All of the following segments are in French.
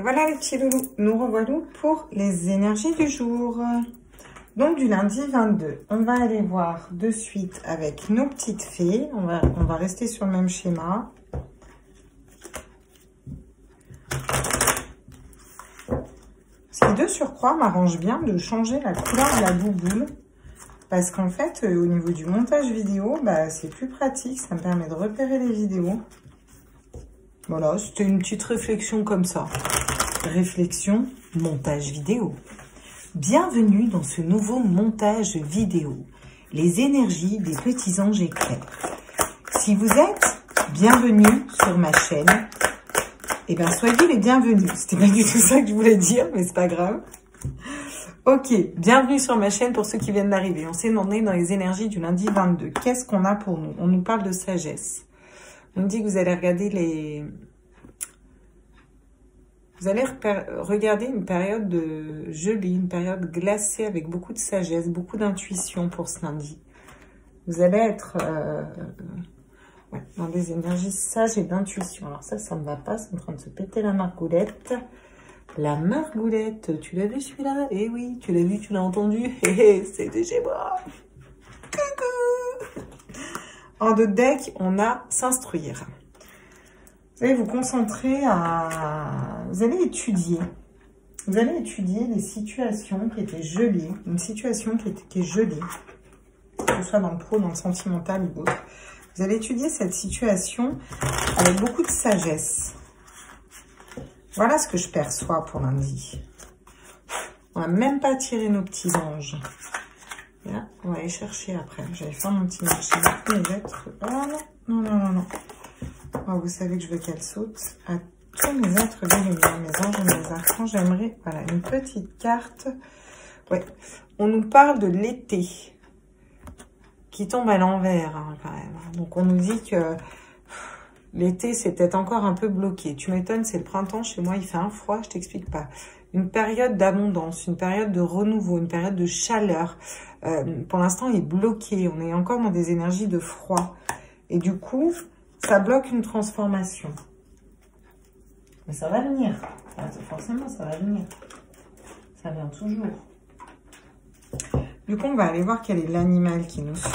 voilà les petits loulous, nous revoilà pour les énergies du jour. Donc du lundi 22, on va aller voir de suite avec nos petites fées. On va rester sur le même schéma. Ce qui de surcroît m'arrange bien de changer la couleur de la bouboule. Parce qu'en fait, au niveau du montage vidéo, bah, c'est plus pratique. Ça me permet de repérer les vidéos. Voilà, c'était une petite réflexion comme ça. Réflexion, montage vidéo. Bienvenue dans ce nouveau montage vidéo. Les énergies des petits anges éclairs. Si vous êtes bienvenus sur ma chaîne, eh bien, soyez les bienvenus. C'était pas du tout ça que je voulais dire, mais c'est pas grave. Ok, bienvenue sur ma chaîne pour ceux qui viennent d'arriver. On s'est emmené dans les énergies du lundi 22. Qu'est-ce qu'on a pour nous? On nous parle de sagesse. On nous dit que vous allez regarder les... Vous allez regarder une période de gelée, une période glacée avec beaucoup de sagesse, beaucoup d'intuition pour ce lundi. Vous allez être dans des énergies sages et d'intuition. Alors ça ne va pas, c'est en train de se péter la margoulette. La margoulette, tu l'as vu celui-là? Eh oui, tu l'as vu, tu l'as entendu. C'est de chez moi. Coucou. En deux deck, on a s'instruire. Vous allez vous concentrer à... Vous allez étudier. Vous allez étudier les situations qui étaient gelées. Une situation qui est gelée. Que ce soit dans le pro, dans le sentimental ou autre. Vous allez étudier cette situation avec beaucoup de sagesse. Voilà ce que je perçois pour lundi. On va même pas tirer nos petits anges. Là, on va aller chercher après. J'allais faire mon petit marché. Les êtres... Oh non. Oh, vous savez que je veux qu'elle saute à tous mes êtres de lumière, mes anges et mes archanges. J'aimerais, voilà, une petite carte. Ouais, on nous parle de l'été qui tombe à l'envers, hein, quand même. Donc, on nous dit que l'été, c'est peut-être encore un peu bloqué. Tu m'étonnes, c'est le printemps. Chez moi, il fait un froid, je t'explique pas. Une période d'abondance, une période de renouveau, une période de chaleur. Pour l'instant, il est bloqué. On est encore dans des énergies de froid. Et du coup... ça bloque une transformation. Mais ça va venir. Forcément, ça va venir. Ça vient toujours. Du coup, on va aller voir quel est l'animal qui nous suit.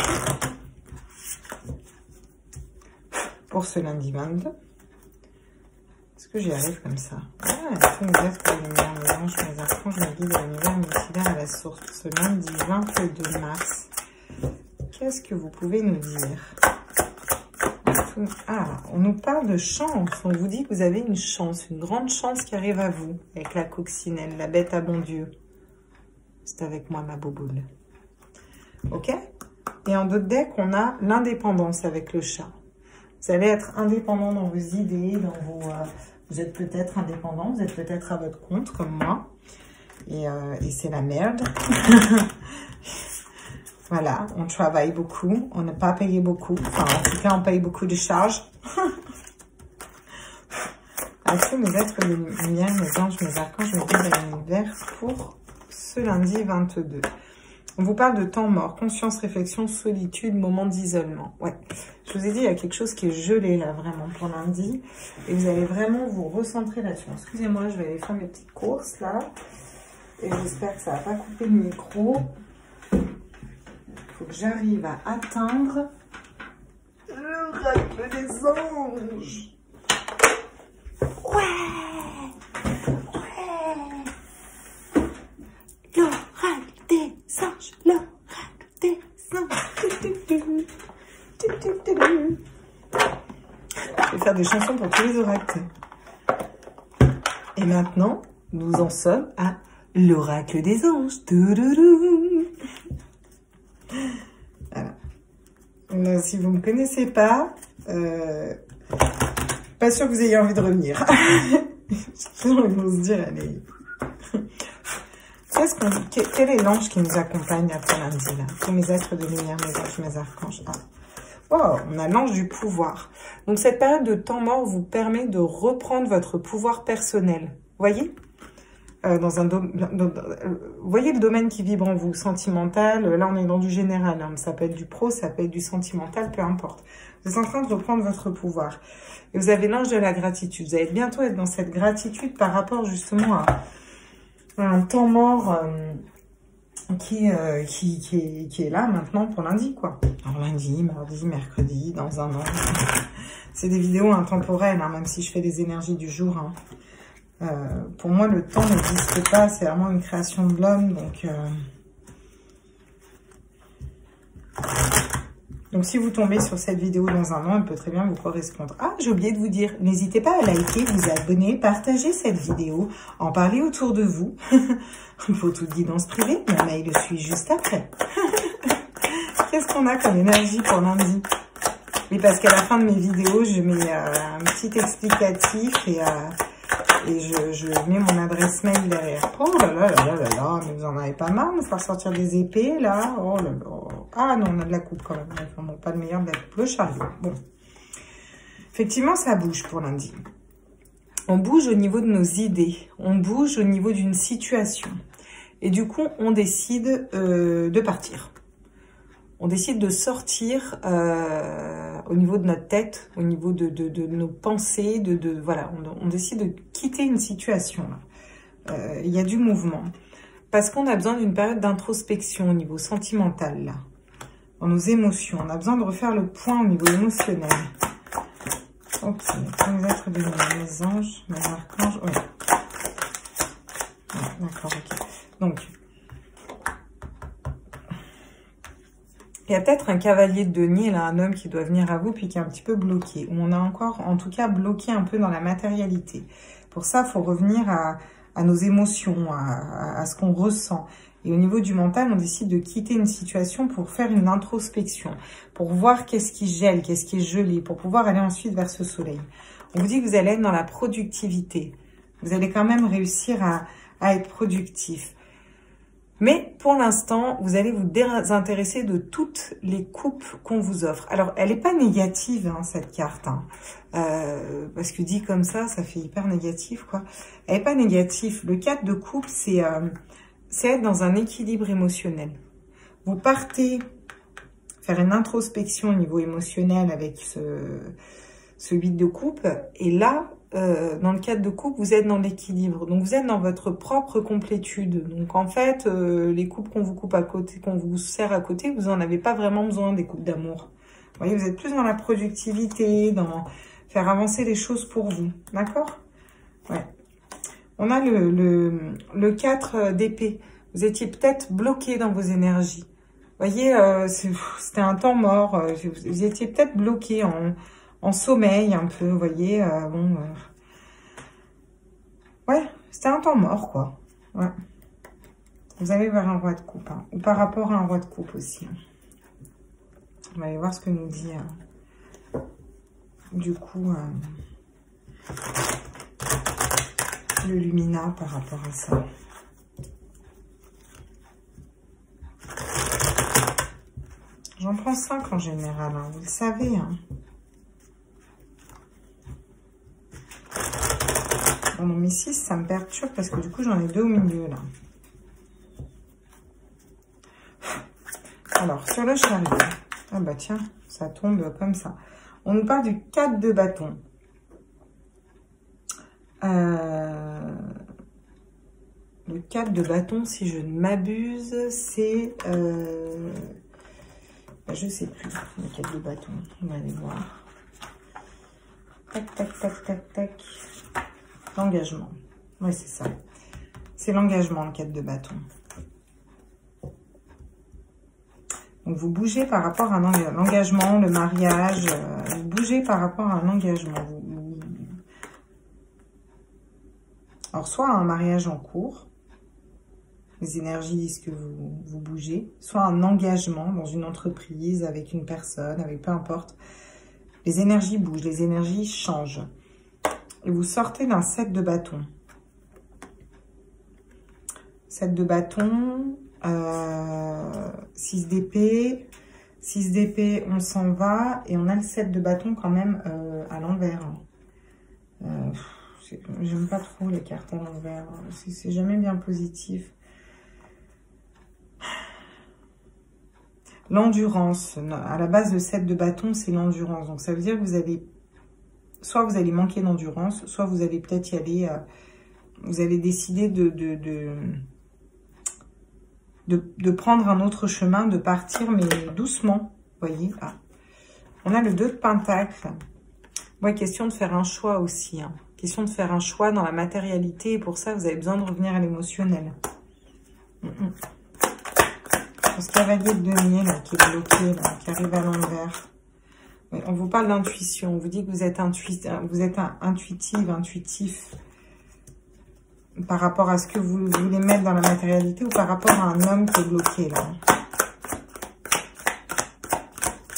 Pour ce lundi 22. Est-ce que j'y arrive comme ça? Tous mes êtres de lumière, mes anges, mes archanges, mes guides, l'univers, mes fidèles à la source. Pour ce lundi 22 mars. Qu'est-ce que vous pouvez nous dire? Ah, on nous parle de chance. On vous dit que vous avez une chance, une grande chance qui arrive à vous. Avec la coccinelle, la bête à bon Dieu. C'est avec moi, ma boboule. Ok? Et en d'autres decks, on a l'indépendance avec le chat. Vous allez être indépendant dans vos idées, dans vos... vous êtes peut-être indépendant, vous êtes peut-être à votre compte, comme moi. Et c'est la merde. Voilà, on travaille beaucoup, on n'a pas payé beaucoup. Enfin, en tout cas, on paye beaucoup de charges. À tous mes êtres de lumière, mes anges, mes archanges, mes guides de l'univers pour ce lundi 22. On vous parle de temps mort, conscience, réflexion, solitude, moment d'isolement. Ouais, je vous ai dit, il y a quelque chose qui est gelé là, vraiment, pour lundi. Et vous allez vraiment vous recentrer là-dessus. Excusez-moi, je vais aller faire mes petites courses là. Et j'espère que ça ne va pas couper le micro. Faut que j'arrive à atteindre l'oracle des anges. Ouais. L'oracle des anges, l'oracle des anges. Je vais faire des chansons pour tous les oracles. Et maintenant, nous en sommes à l'oracle des anges. Voilà. Si vous ne me connaissez pas, pas sûr que vous ayez envie de revenir. Ils vont se dire, allez. Quel est l'ange qui nous accompagne après lundi là? Tous mes êtres de lumière, mes anges, mes archanges. Ah. Oh, on a l'ange du pouvoir. Donc cette période de temps mort vous permet de reprendre votre pouvoir personnel. Vous voyez? dans un domaine, vous voyez le domaine qui vibre en vous, sentimental, là on est dans du général, hein, ça peut être du pro, ça peut être du sentimental, peu importe. Vous êtes en train de reprendre votre pouvoir. Et vous avez l'ange de la gratitude. Vous allez bientôt être dans cette gratitude par rapport justement à un temps mort qui est là maintenant pour lundi, quoi. Alors lundi, mardi, mercredi, dans un an. C'est des vidéos intemporelles, hein, même si je fais des énergies du jour, hein. Pour moi, le temps n'existe pas, c'est vraiment une création de l'homme, donc si vous tombez sur cette vidéo dans un an, elle peut très bien vous correspondre. Ah, j'ai oublié de vous dire, n'hésitez pas à liker, vous abonner, partager cette vidéo, en parler autour de vous. Il faut toute guidance privée, mon mail le suit juste après. Qu'est-ce qu'on a comme énergie pour lundi? Oui, parce qu'à la fin de mes vidéos, je mets un petit explicatif et je mets mon adresse mail derrière. Oh là là là là là là, mais vous en avez pas marre de faire sortir des épées, là. Oh là là. Ah non, on a de la coupe quand même. Enfin, bon, pas le meilleur de la coupe, le chariot. Bon. Effectivement, ça bouge pour lundi. On bouge au niveau de nos idées. On bouge au niveau d'une situation. Et du coup, on décide de partir. On décide de sortir au niveau de notre tête, au niveau de nos pensées, voilà, on décide de quitter une situation. Il y a du mouvement. Parce qu'on a besoin d'une période d'introspection au niveau sentimental, là. Dans nos émotions. On a besoin de refaire le point au niveau émotionnel. Ok, les êtres de mes anges, mes archanges, oui. Ouais, d'accord, ok. Donc, il y a peut-être un cavalier de denier, là, un homme qui doit venir à vous, puis qui est un petit peu bloqué. Ou on a encore, en tout cas, bloqué un peu dans la matérialité. Pour ça, il faut revenir à nos émotions, à ce qu'on ressent. Et au niveau du mental, on décide de quitter une situation pour faire une introspection, pour voir qu'est-ce qui gèle, qu'est-ce qui est gelé, pour pouvoir aller ensuite vers ce soleil. On vous dit que vous allez être dans la productivité. Vous allez quand même réussir à être productif. Mais pour l'instant, vous allez vous désintéresser de toutes les coupes qu'on vous offre. Alors, elle n'est pas négative, hein, cette carte. Hein. Parce que dit comme ça fait hyper négatif, quoi. Elle n'est pas négative. Le 4 de coupe, c'est être dans un équilibre émotionnel. Vous partez faire une introspection au niveau émotionnel avec ce 8 de coupe. Et là, dans le 4 de coupe, vous êtes dans l'équilibre. Donc, vous êtes dans votre propre complétude. Donc, en fait, les coupes qu'on vous coupe à côté, qu'on vous sert à côté, vous n'en avez pas vraiment besoin des coupes d'amour. Vous voyez, vous êtes plus dans la productivité, dans faire avancer les choses pour vous. D'accord? Ouais. On a le 4 d'épée. Vous étiez peut-être bloqué dans vos énergies. Vous voyez, c'était un temps mort. Vous étiez peut-être bloqué en sommeil un peu, vous voyez. Ouais, c'était un temps mort, quoi. Ouais. Vous allez vers un roi de coupe. Hein, ou par rapport à un roi de coupe aussi. Hein. On va aller voir ce que nous dit, du coup, le Lumina par rapport à ça. J'en prends 5 en général, hein, vous le savez. Hein. Bon, mais 6, ça me perturbe parce que du coup, j'en ai 2 au milieu, là. Alors, sur le chariot. Ah bah tiens, ça tombe comme ça. On nous parle du 4 de bâton. Le 4 de bâton, si je ne m'abuse, c'est... je sais plus, le 4 de bâton. On va aller voir. Tac, tac, tac, tac, tac. L'engagement. Oui, c'est ça. C'est l'engagement, le 4 de bâton. Donc, vous bougez par rapport à l'engagement, le mariage. Vous bougez par rapport à un engagement. Alors, soit un mariage en cours. Les énergies disent que vous bougez. Soit un engagement dans une entreprise, avec une personne, avec peu importe. Les énergies bougent, les énergies changent. Et vous sortez d'un 7 de bâton. 7 de bâton, 6 d'épée. 6 d'épée, on s'en va. Et on a le 7 de bâton quand même à l'envers. j'aime pas trop les cartes à l'envers. C'est jamais bien positif. L'endurance. À la base, le 7 de bâton, c'est l'endurance. Donc, ça veut dire que vous allez... Soit vous allez manquer d'endurance, soit vous allez peut-être y aller... vous allez décider de prendre un autre chemin, de partir, mais doucement. Vous voyez, ah. On a le 2 de Pentacles. Ouais, question de faire un choix aussi. Hein. Question de faire un choix dans la matérialité. Et pour ça, vous avez besoin de revenir à l'émotionnel. Ce cavalier de denier, là, qui est bloqué, là, qui arrive à l'envers. Oui, on vous parle d'intuition. On vous dit que vous êtes intuitif par rapport à ce que vous voulez mettre dans la matérialité ou par rapport à un homme qui est bloqué, là.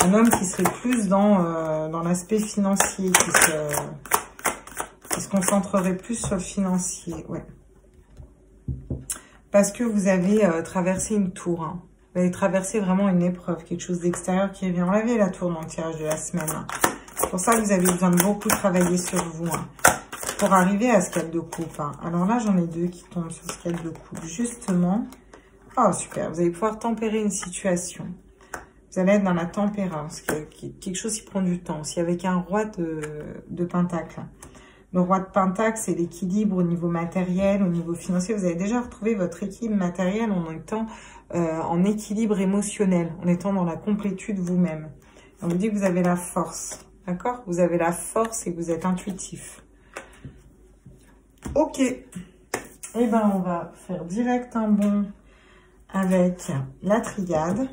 Un homme qui serait plus dans l'aspect financier, qui se concentrerait plus sur le financier, ouais. Parce que vous avez traversé une tour, hein. Vous avez traversé vraiment une épreuve, quelque chose d'extérieur qui vient. On l'avait la tour dans le tirage de la semaine. Hein. C'est pour ça que vous avez besoin de beaucoup travailler sur vous, hein, pour arriver à ce 4 de coupe. Hein. Alors là, j'en ai 2 qui tombent sur ce 4 de coupe, justement. Oh, super, vous allez pouvoir tempérer une situation. Vous allez être dans la tempérance, quelque chose qui prend du temps. Aussi avec un roi de Pentacle. Le roi de Pentacle, c'est l'équilibre au niveau matériel, au niveau financier. Vous avez déjà retrouvé votre équilibre matériel en étant en équilibre émotionnel, en étant dans la complétude vous-même. On vous dit que vous avez la force, d'accord? Vous avez la force et que vous êtes intuitif. Ok. Eh ben, on va faire direct un bond avec la triade.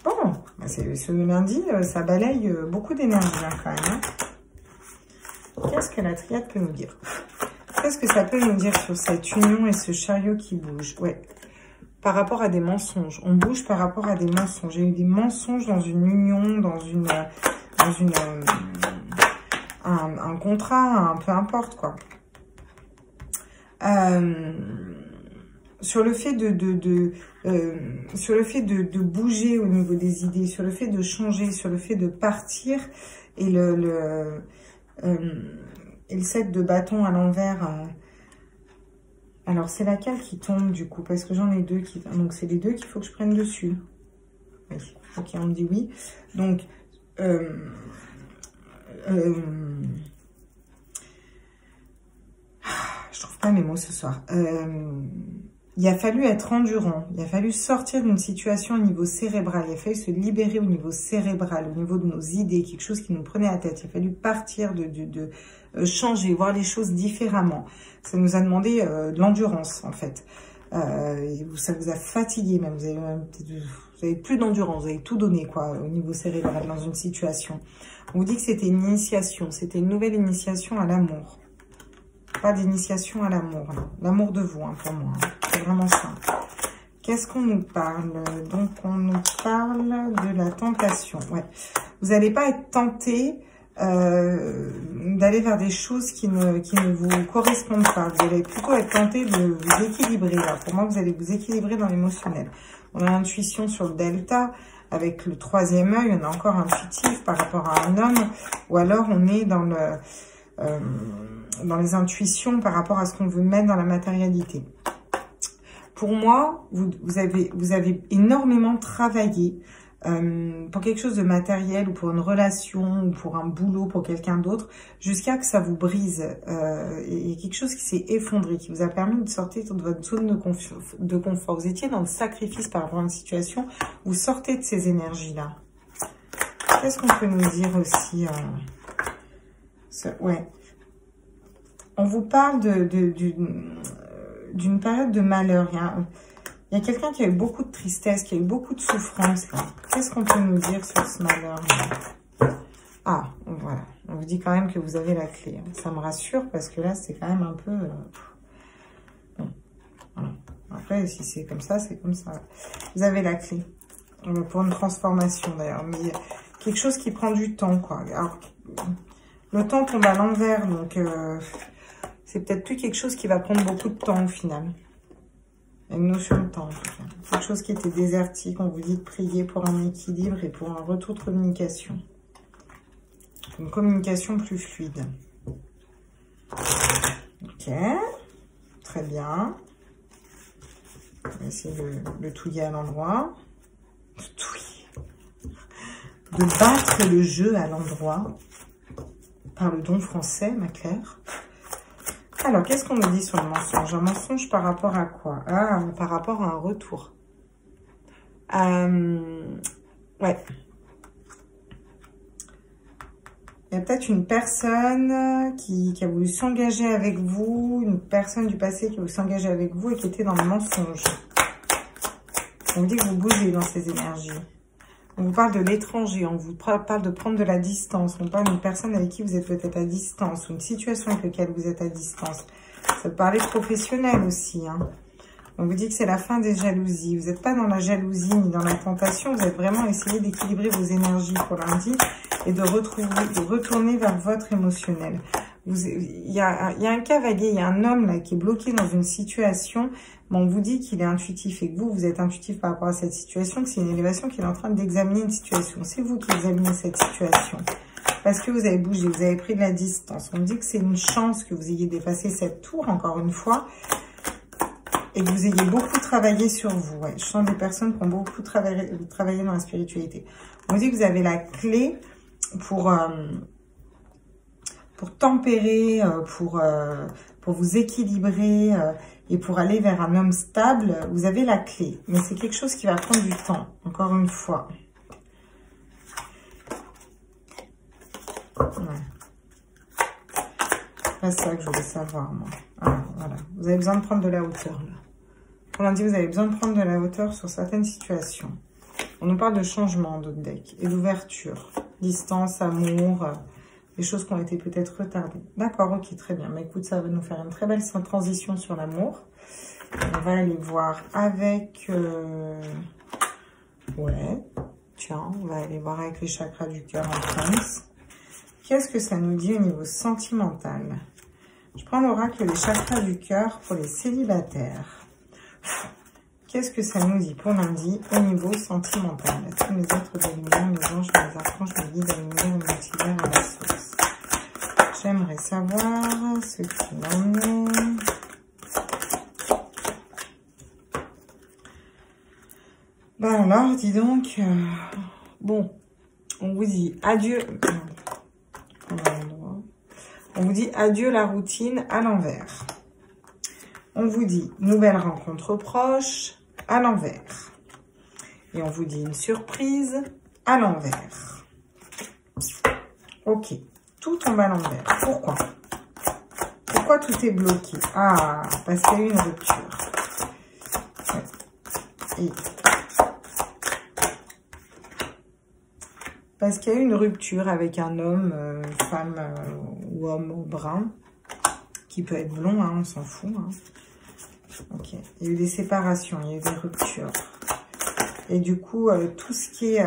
Bon, ce lundi, ça balaye beaucoup d'énergie hein, quand même. Hein. Qu'est-ce que la triade peut nous dire? Qu'est-ce que ça peut nous dire sur cette union et ce chariot qui bouge? Ouais. Par rapport à des mensonges. On bouge par rapport à des mensonges. J'ai eu des mensonges dans une union, dans un contrat, peu importe quoi. Sur le fait de bouger au niveau des idées, sur le fait de changer, sur le fait de partir et le 7 de bâton à l'envers. Alors, c'est laquelle qui tombe, du coup? Parce que j'en ai 2 qui... Donc, c'est les 2 qu'il faut que je prenne dessus. Oui. Ok, on me dit oui. Donc, je trouve pas mes mots ce soir. Il a fallu être endurant. Il a fallu sortir d'une situation au niveau cérébral. Il a fallu se libérer au niveau cérébral, au niveau de nos idées, quelque chose qui nous prenait la tête. Il a fallu partir de changer, voir les choses différemment. Ça nous a demandé de l'endurance, en fait. Ça vous a fatigué, même. Vous avez plus d'endurance, vous avez tout donné, quoi, au niveau cérébral dans une situation. On vous dit que c'était une initiation. C'était une nouvelle initiation à l'amour. Pas d'initiation à l'amour. L'amour de vous, hein, pour moi. Hein. C'est vraiment ça. Qu'est-ce qu'on nous parle? Donc, on nous parle de la tentation. Ouais. Vous n'allez pas être tenté d'aller vers des choses qui ne vous correspondent pas. Vous allez plutôt être tenté de vous équilibrer. Là. Pour moi, vous allez vous équilibrer dans l'émotionnel. On a l'intuition sur le delta. Avec le 3e œil, on est encore intuitif par rapport à un homme. Ou alors, on est dans les intuitions par rapport à ce qu'on veut mettre dans la matérialité. Pour moi, vous avez énormément travaillé pour quelque chose de matériel ou pour une relation ou pour un boulot, pour quelqu'un d'autre, jusqu'à que ça vous brise. Il y a quelque chose qui s'est effondré, qui vous a permis de sortir de votre zone de confort. Vous étiez dans le sacrifice par rapport à une situation, vous sortez de ces énergies-là. Qu'est-ce qu'on peut nous dire aussi ouais. On vous parle d'une période de malheur. Il y a quelqu'un qui a eu beaucoup de tristesse, qui a eu beaucoup de souffrance. Qu'est-ce qu'on peut nous dire sur ce malheur? Ah, voilà. On vous dit quand même que vous avez la clé. Ça me rassure parce que là, c'est quand même un peu... Bon. Voilà. Après, si c'est comme ça, c'est comme ça. Vous avez la clé. Pour une transformation, d'ailleurs. Mais il y a quelque chose qui prend du temps, quoi. Alors, le temps tombe à l'envers, donc... c'est peut-être plus quelque chose qui va prendre beaucoup de temps au final. Une notion de temps, en tout cas. Quelque chose qui était désertique. On vous dit de prier pour un équilibre et pour un retour de communication. Une communication plus fluide. Ok. Très bien. On va essayer de le touiller à l'endroit. De battre le jeu à l'endroit. Par le don français, ma Claire. Alors, qu'est-ce qu'on nous dit sur le mensonge? Un mensonge par rapport à quoi? Ah, par rapport à un retour. Ouais. Il y a peut-être une personne qui a voulu s'engager avec vous, une personne du passé qui a voulu s'engager avec vous et qui était dans le mensonge. On vous dit que vous bougez dans ces énergies. On vous parle de l'étranger, on vous parle de prendre de la distance, on parle d'une personne avec qui vous êtes peut-être à distance, ou une situation avec laquelle vous êtes à distance. Ça peut parler professionnel aussi, hein. On vous dit que c'est la fin des jalousies. Vous n'êtes pas dans la jalousie ni dans la tentation. Vous êtes vraiment essayé d'équilibrer vos énergies pour lundi et de retourner vers votre émotionnel. Il y a un cavalier, il y a un homme là qui est bloqué dans une situation. Mais on vous dit qu'il est intuitif et que vous êtes intuitif par rapport à cette situation, que c'est une élévation qu'il est en train d'examiner une situation. C'est vous qui examinez cette situation. Parce que vous avez bougé, vous avez pris de la distance. On dit que c'est une chance que vous ayez dépassé cette tour, encore une fois. Et que vous ayez beaucoup travaillé sur vous. Ouais, je sens des personnes qui ont beaucoup travaillé dans la spiritualité. On dit que vous avez la clé pour tempérer, pour vous équilibrer et pour aller vers un homme stable. Vous avez la clé. Mais c'est quelque chose qui va prendre du temps, encore une fois. Ouais. C'est ça que je voulais savoir, moi. Ah, voilà. Vous avez besoin de prendre de la hauteur, là. Pour lundi, vous avez besoin de prendre de la hauteur sur certaines situations. On nous parle de changement dans d'autres decks et d'ouverture. Distance, amour, des choses qui ont été peut-être retardées. D'accord, ok, très bien. Mais écoute, ça va nous faire une très belle transition sur l'amour. On va aller voir avec... Ouais, tiens, on va aller voir avec les chakras du cœur en France. Qu'est-ce que ça nous dit au niveau sentimental? Je prends l'oracle des chakras du cœur pour les célibataires. Qu'est-ce que ça nous dit pour lundi au niveau sentimental? Tous mes êtres de lumière, mes anges, mes archanges, mes guides, mes lumières, mes multivers à la source. J'aimerais savoir ce qu'il en est. Ben alors, dis donc, bon, on vous dit adieu. On vous dit adieu la routine à l'envers. On vous dit nouvelle rencontre proche à l'envers. Et on vous dit une surprise à l'envers. Ok, tout tombe à l'envers. Pourquoi? Pourquoi tout est bloqué? Ah, parce qu'il y a eu une rupture. Et parce qu'il y a eu une rupture avec un homme, une femme ou homme brun, qui peut être blond, hein, on s'en fout. Hein. Ok, il y a eu des séparations, il y a eu des ruptures. Et du coup, tout ce qui est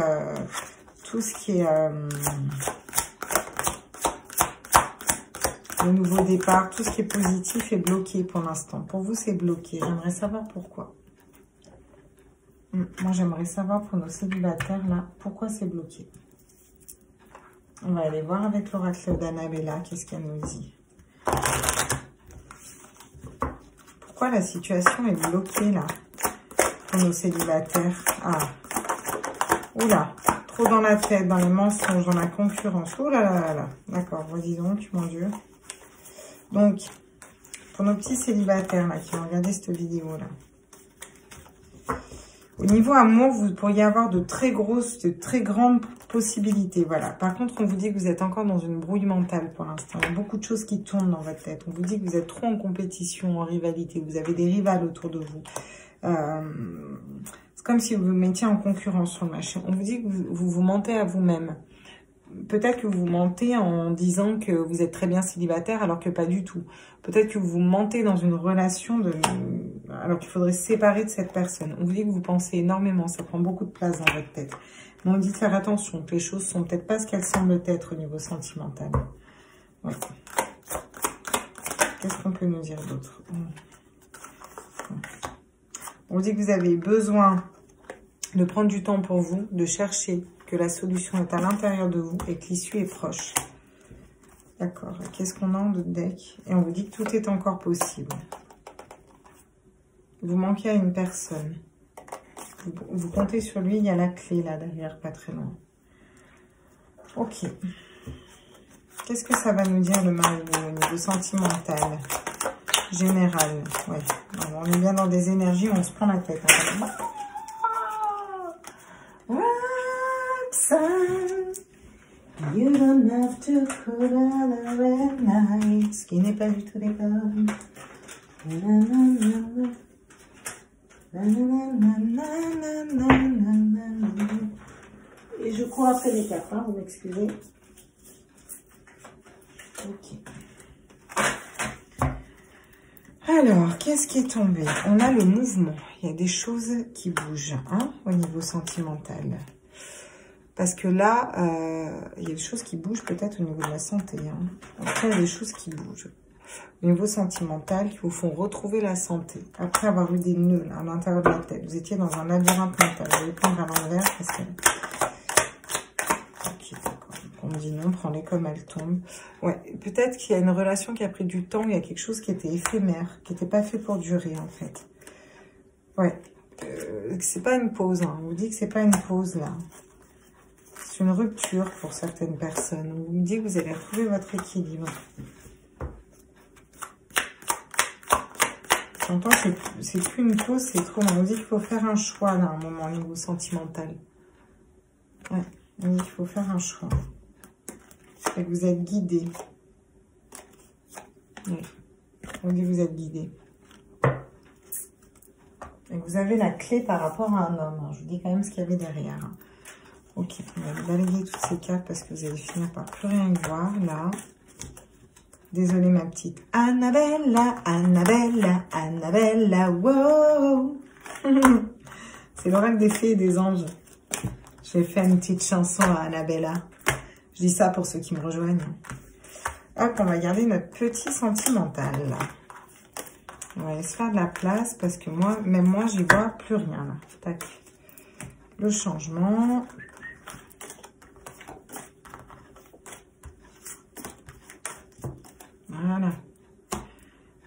le nouveau départ, tout ce qui est positif est bloqué pour l'instant. Pour vous, c'est bloqué. J'aimerais savoir pourquoi. Moi, j'aimerais savoir pour nos célibataires, là, pourquoi c'est bloqué. On va aller voir avec l'oracle d'Annabella, qu'est-ce qu'elle nous dit. Pourquoi la situation est bloquée, là, pour nos célibataires? Ah, oula, trop dans la tête, dans les mensonges, dans la concurrence. Oh là là là là. D'accord, vas-y donc, mon Dieu. Donc, pour nos petits célibataires, là, qui ont regardé cette vidéo-là. Au niveau amour, vous pourriez avoir de très grandes possibilités. Voilà. Par contre, on vous dit que vous êtes encore dans une brouille mentale pour l'instant. Il y a beaucoup de choses qui tournent dans votre tête. On vous dit que vous êtes trop en compétition, en rivalité. Vous avez des rivales autour de vous. C'est comme si vous vous mettiez en concurrence sur le marché. On vous dit que vous vous mentez à vous-même. Peut-être que vous mentez en disant que vous êtes très bien célibataire alors que pas du tout. Peut-être que vous mentez dans une relation alors qu'il faudrait se séparer de cette personne. On vous dit que vous pensez énormément, ça prend beaucoup de place dans votre tête. Mais on dit de faire attention, que les choses sont peut-être pas ce qu'elles semblent être au niveau sentimental. Ouais. Qu'est-ce qu'on peut nous dire d'autre? On vous dit que vous avez besoin de prendre du temps pour vous, de chercher que la solution est à l'intérieur de vous et que l'issue est proche. D'accord. Qu'est-ce qu'on a en d'autres deck? Et on vous dit que tout est encore possible. Vous manquez à une personne. Vous comptez sur lui, il y a la clé là derrière, pas très loin. Ok. Qu'est-ce que ça va nous dire le marié au niveau sentimental? Général. Ouais. On est bien dans des énergies où on se prend la tête. Hein. Roxanne, you don't have to put out a red light. Ce qui n'est pas du tout d'accord. Et je cours après les cartes, hein, vous m'excusez. Ok. Alors, qu'est-ce qui est tombé? On a le mouvement. Il y a des choses qui bougent hein, au niveau sentimental. Parce que là, il y a des choses qui bougent peut-être au niveau de la santé. Hein. Après, il y a des choses qui bougent. Au niveau sentimental, qui vous font retrouver la santé. Après avoir eu des nœuds là, à l'intérieur de la tête. Vous étiez dans un labyrinthe mental. Vous allez prendre à l'envers parce que... Ok, d'accord. On me dit non, prends-les comme elles tombent. Ouais, peut-être qu'il y a une relation qui a pris du temps. Il y a quelque chose qui était éphémère, qui n'était pas fait pour durer en fait. Ouais, c'est pas une pause. Hein. On vous dit que c'est pas une pause là. C'est une rupture pour certaines personnes. On vous dit que vous allez retrouver votre équilibre. J'entends que c'est plus une pause, c'est trop. On dit qu'il faut faire un choix là, à un moment au niveau sentimental. Ouais, on dit qu'il faut faire un choix. Et que vous êtes guidé. Ouais. On dit que vous êtes guidé. Et que vous avez la clé par rapport à un homme. Je vous dis quand même ce qu'il y avait derrière. Ok, on va balayer toutes ces cartes parce que vous allez finir par plus rien y voir là. Désolée ma petite. Annabella, Annabella, Annabella, wow. C'est l'oracle des fées et des anges. Je vais faire une petite chanson à Annabella. Je dis ça pour ceux qui me rejoignent. Hop, on va garder notre petit sentimental là. On va aller se faire de la place parce que moi, même moi, j'y vois plus rien là. Tac. Le changement. Voilà.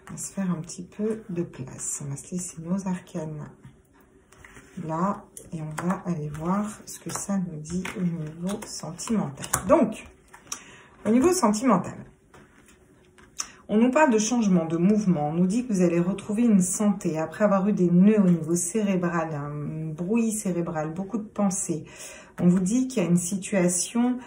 On va se faire un petit peu de place. On va se laisser nos arcanes là. Et on va aller voir ce que ça nous dit au niveau sentimental. Donc, au niveau sentimental, on nous parle de changement, de mouvement. On nous dit que vous allez retrouver une santé après avoir eu des nœuds au niveau cérébral, un bruit cérébral, beaucoup de pensées. On vous dit qu'il y a une situation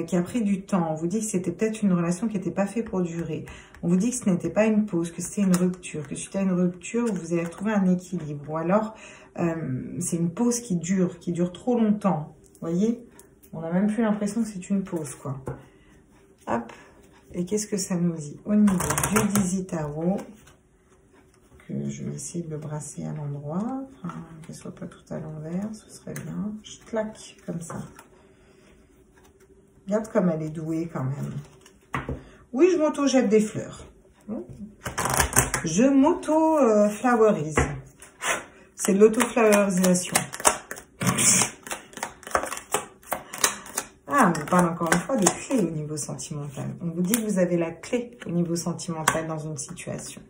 qui a pris du temps. On vous dit que c'était peut-être une relation qui n'était pas faite pour durer. On vous dit que ce n'était pas une pause, que c'était une rupture, que suite à une rupture, vous allez retrouver un équilibre. Ou alors, c'est une pause qui dure trop longtemps. Vous voyez? On n'a même plus l'impression que c'est une pause, quoi. Hop. Et qu'est-ce que ça nous dit? Au niveau du Dizzy Tarot, que je vais essayer de le brasser à l'endroit, enfin, qu'elle ne soit pas tout à l'envers, ce serait bien. Je claque comme ça. Regarde comme elle est douée quand même. Oui, je m'auto-jette des fleurs. Je m'auto-flowerise. C'est de l'auto-flowerisation. Ah, on vous parle encore une fois de clé au niveau sentimental. On vous dit que vous avez la clé au niveau sentimental dans une situation.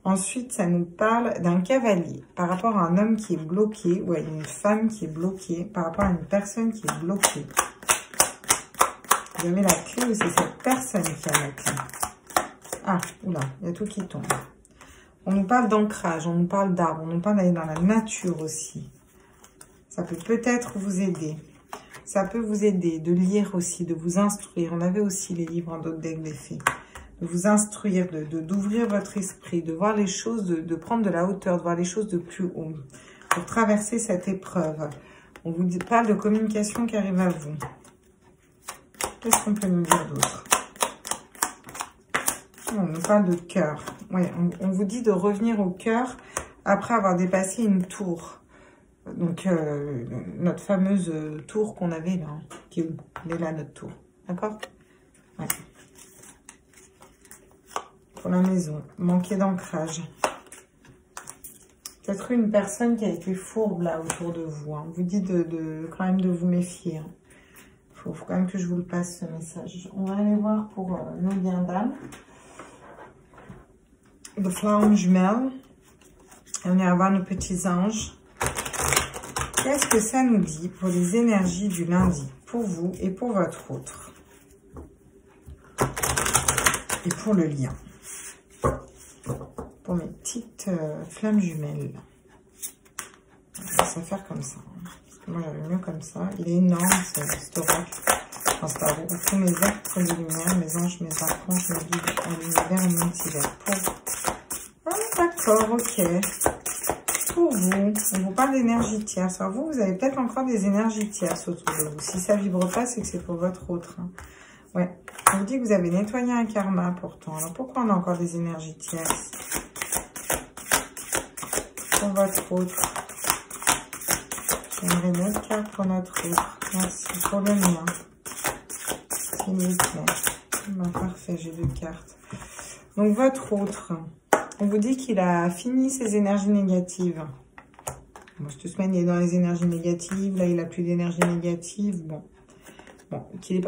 Ensuite, ça nous parle d'un cavalier par rapport à un homme qui est bloqué ou à une femme qui est bloquée par rapport à une personne qui est bloquée. Vous avez la clé ou c'est cette personne qui a la clé? Ah, oula, il y a tout qui tombe. On nous parle d'ancrage, on nous parle d'arbres, on nous parle d'aller dans la nature aussi. Ça peut peut-être vous aider. Ça peut vous aider de lire aussi, de vous instruire. On avait aussi les livres en d'autres decks des fées. De vous instruire, d'ouvrir votre esprit, de voir les choses, de prendre de la hauteur, de voir les choses de plus haut. Pour traverser cette épreuve. On vous parle de communication qui arrive à vous. Qu'est-ce qu'on peut nous dire d'autre? On nous parle de cœur. Ouais, on vous dit de revenir au cœur après avoir dépassé une tour. Donc, notre fameuse tour qu'on avait là, qui est où? Elle est là, notre tour. D'accord? Ouais. Pour la maison, manquer d'ancrage. peut-être une personne qui a été fourbe là autour de vous. Hein. On vous dit quand même de vous méfier. Hein. Faut quand même que je vous le passe ce message. On va aller voir pour nos liens d'âme. The Flamme Jumelle. Et on ira voir nos petits anges. Qu'est-ce que ça nous dit pour les énergies du lundi? Pour vous et pour votre autre. Et pour le lien. Pour mes petites flammes jumelles. On va faire comme ça. Moi, j'avais mieux comme ça. Il est énorme, cet oracle. Enfin, c'est pas beau. Tous mes êtres de lumière, mes anges, mes archanges, mes guides, en l'univers et multivers. Ah, d'accord, ok. Pour vous, on vous parle d'énergie tierce. Alors vous avez peut-être encore des énergies tierces autour de vous. Si ça vibre pas, c'est que c'est pour votre autre. Hein. Ouais. On vous dit que vous avez nettoyé un karma pourtant. Alors pourquoi on a encore des énergies tierces? Pour votre autre. J'aimerais une autre carte pour notre autre. Merci. Pour le mien. S'il vous plaît. Bon, parfait, j'ai 2 cartes. Donc, votre autre. On vous dit qu'il a fini ses énergies négatives. Bon, cette semaine, il est dans les énergies négatives. Là, il n'a plus d'énergie négative. Bon,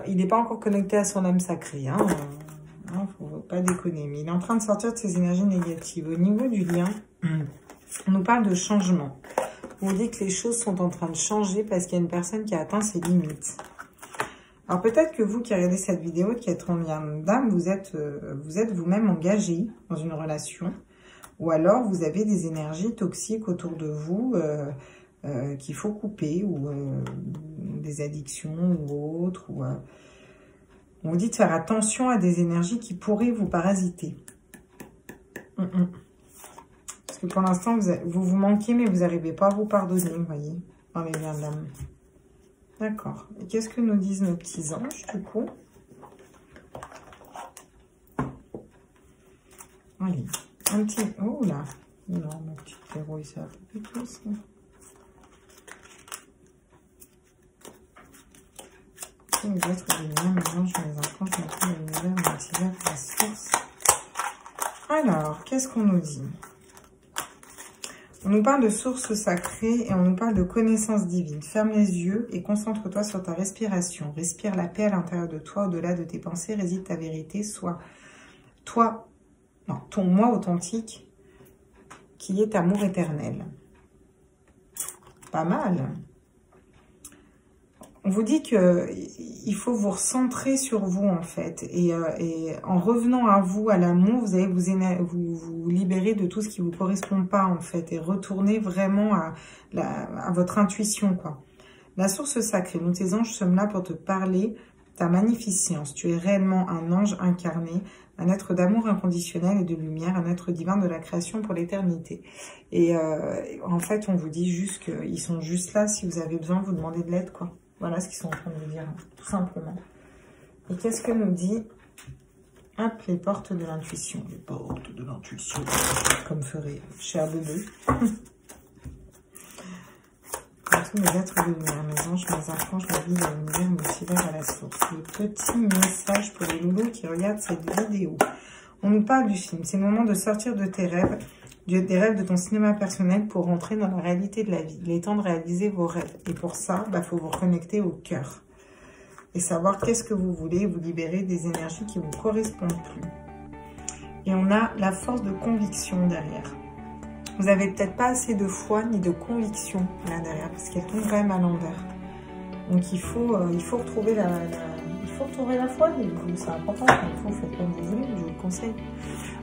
il n'est pas encore connecté à son âme sacrée. Hein. Faut pas déconner. Mais il est en train de sortir de ses énergies négatives. Au niveau du lien, on nous parle de changement. On vous dit que les choses sont en train de changer parce qu'il y a une personne qui a atteint ses limites. Alors peut-être que vous qui regardez cette vidéo, qui êtes en lien d'âme, vous êtes vous-même engagé dans une relation. Ou alors vous avez des énergies toxiques autour de vous qu'il faut couper. Ou des addictions ou autres. On vous dit de faire attention à des énergies qui pourraient vous parasiter. Parce que pour l'instant, vous manquez, mais vous n'arrivez pas à vous pardonner, vous voyez, dans les liens de l'âme. D'accord. Et qu'est-ce que nous disent nos petits anges, du coup? Allez, un petit... Oh là! Non, ma petite héroïne, ça va pas du tout, ça. Les êtres de lumière, mes anges, mes enfants, l'univers, multivers, la source. Alors, qu'est-ce qu'on nous dit? On nous parle de source sacrée et on nous parle de connaissance divine. Ferme les yeux et concentre-toi sur ta respiration. Respire la paix à l'intérieur de toi, au-delà de tes pensées, réside ta vérité, soit toi, non, ton moi authentique qui est amour éternel. Pas mal. On vous dit qu'il faut vous recentrer sur vous, en fait. Et en revenant à vous, à l'amour, vous allez vous libérer de tout ce qui ne vous correspond pas, en fait. Et retourner vraiment à votre intuition, quoi. La source sacrée. Nous, tes anges, sommes là pour te parler ta magnificence. Tu es réellement un ange incarné, un être d'amour inconditionnel et de lumière, un être divin de la création pour l'éternité. Et en fait, on vous dit juste qu'ils sont juste là. Si vous avez besoin, vous demandez de l'aide, quoi. Voilà ce qu'ils sont en train de vous dire, tout simplement. Et qu'est-ce que nous dit? Hop, les portes de l'intuition. Les portes de l'intuition, comme ferait Cher Bebe. Tous mes êtres de lumière, mes anges, mes archanges, la vie, l'univers, multivers à la source. Le petit message pour les loulous qui regardent cette vidéo. On nous parle du film. C'est le moment de sortir de tes rêves, des rêves de ton cinéma personnel pour rentrer dans la réalité de la vie. Il est temps de réaliser vos rêves. Et pour ça, faut vous reconnecter au cœur. Et savoir qu'est-ce que vous voulez, vous libérer des énergies qui ne vous correspondent plus. Et on a la force de conviction derrière. Vous n'avez peut-être pas assez de foi ni de conviction là derrière, parce qu'elle tombe quand même à l'envers. Donc il faut retrouver la foi. C'est important. Vous faites comme vous voulez, je vous le conseille.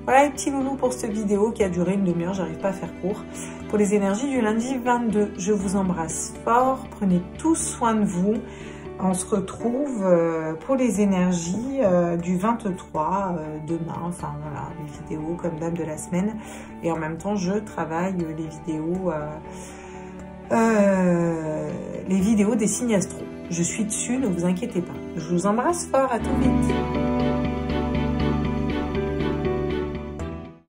Voilà les petits loulous pour cette vidéo qui a duré une demi-heure. J'arrive pas à faire court. Pour les énergies du lundi 22, je vous embrasse fort. Prenez tous soin de vous. On se retrouve pour les énergies du 23 demain. Enfin voilà, les vidéos comme dame de la semaine. Et en même temps, je travaille les vidéos des signes astro. Je suis dessus, ne vous inquiétez pas. Je vous embrasse fort, à tout vite.